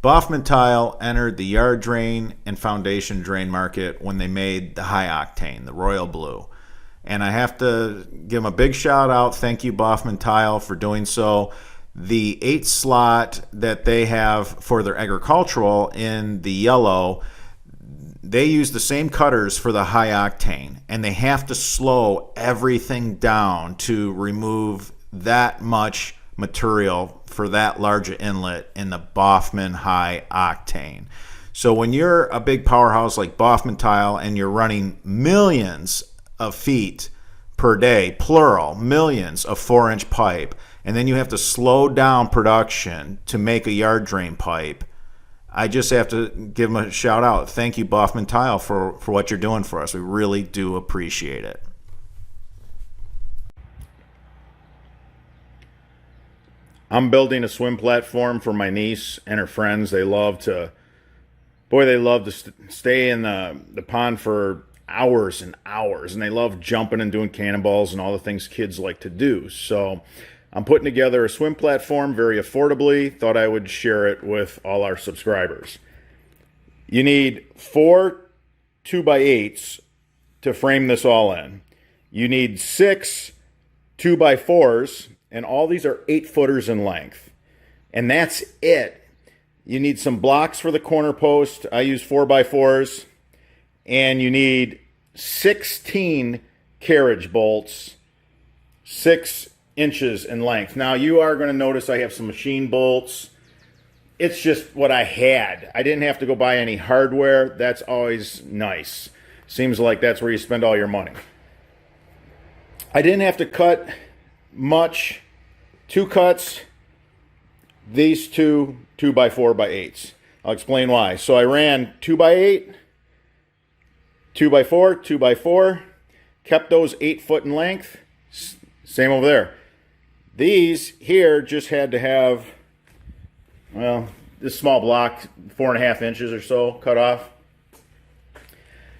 Boffman Tile entered the yard drain and foundation drain market when they made the high octane, the royal blue. And I have to give them a big shout out. Thank you, Boffman Tile, for doing so. The 8 slot that they have for their agricultural in the yellow, they use the same cutters for the high octane, and they have to slow everything down to remove that much material for that larger inlet in the Boffman high octane. So when you're a big powerhouse like Boffman Tile and you're running millions of feet per day, plural, millions of 4-inch pipe, and then you have to slow down production to make a yard drain pipe, I just have to give them a shout out. Thank you, Boffman Tile, for what you're doing for us. We really do appreciate it. I'm building a swim platform for my niece and her friends. They love to stay in the pond for hours and hours, and they love jumping and doing cannonballs and all the things kids like to do. So I'm putting together a swim platform very affordably. Thought I would share it with all our subscribers. You need 4 2x8s to frame this all in. You need 6 2x4s, and all these are 8-footers in length. And that's it. You need some blocks for the corner post. I use 4x4s. And you need 16 carriage bolts, 6 inches in length. Now you are going to notice I have some machine bolts. It's just what I had. I didn't have to go buy any hardware. That's always nice. Seems like that's where you spend all your money. I didn't have to cut much. 2 cuts, these 2 2x4x8s. I'll explain why. So I ran 2x8, 2x4, 2x4, kept those 8 foot in length. Same over there. These here just had to have, well, this small block, 4.5 inches or so cut off.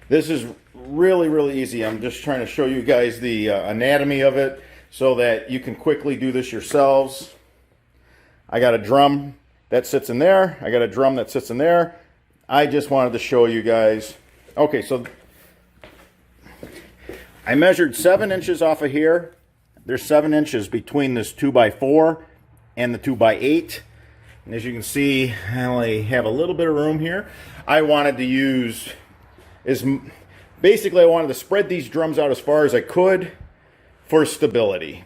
This is really, really easy. I'm just trying to show you guys the anatomy of it so that you can quickly do this yourselves. I got a drum that sits in there. I got a drum that sits in there. I just wanted to show you guys. Okay, so I measured 7 inches off of here. There's 7 inches between this 2x4 and the 2x8. And as you can see, I only have a little bit of room here. I wanted to use basically I wanted to spread these drums out as far as I could for stability.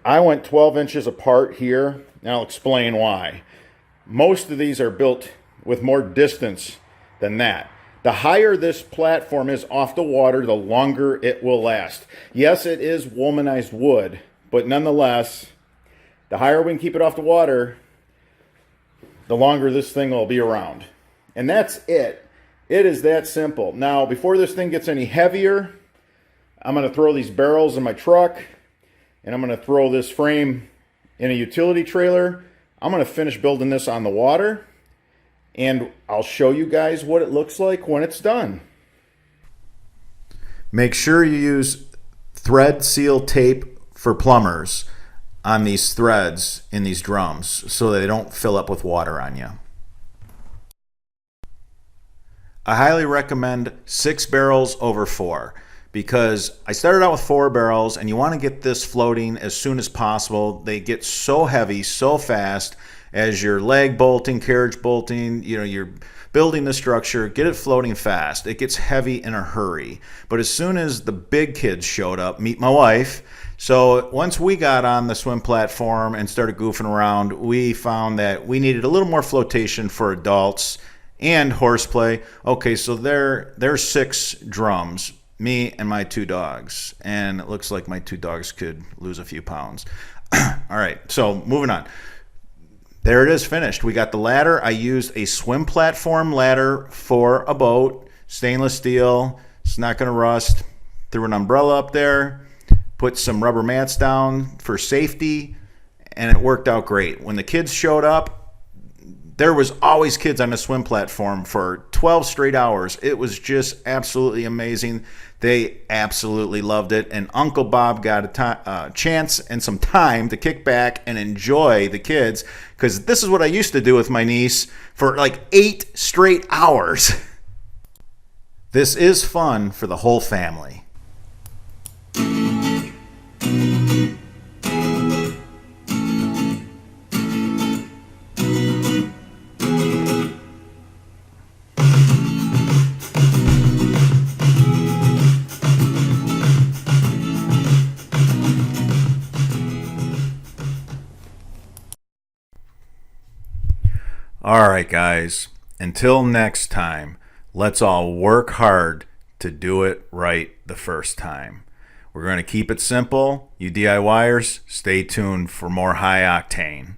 I went 12 inches apart here, and I'll explain why. Most of these are built with more distance than that. The higher this platform is off the water, the longer it will last. Yes, it is womanized wood, but nonetheless, the higher we can keep it off the water, the longer this thing will be around. And that's it. It is that simple. Now, before this thing gets any heavier, I'm going to throw these barrels in my truck, and I'm going to throw this frame in a utility trailer. I'm going to finish building this on the water, and I'll show you guys what it looks like when it's done. Make sure you use thread seal tape for plumbers on these threads in these drums so that they don't fill up with water on you. I highly recommend 6 barrels over 4 because I started out with 4 barrels, and you want to get this floating as soon as possible. They get so heavy so fast as you're leg bolting, carriage bolting, you're building the structure, get it floating fast. It gets heavy in a hurry. But as soon as the big kids showed up, meet my wife. So once we got on the swim platform and started goofing around, we found that we needed a little more flotation for adults and horseplay. Okay, so there's 6 drums, me and my 2 dogs. And it looks like my 2 dogs could lose a few pounds. All right, so moving on. There it is, finished. We got the ladder. I used a swim platform ladder for a boat, stainless steel. It's not going to rust. Threw an umbrella up there, put some rubber mats down for safety, and it worked out great. When the kids showed up, there was always kids on the swim platform for 12 straight hours. It was just absolutely amazing. They absolutely loved it. And Uncle Bob got a chance and some time to kick back and enjoy the kids, because this is what I used to do with my niece for like 8 straight hours. This is fun for the whole family. All right, guys, until next time, let's all work hard to do it right the first time. We're going to keep it simple. You DIYers, stay tuned for more high octane.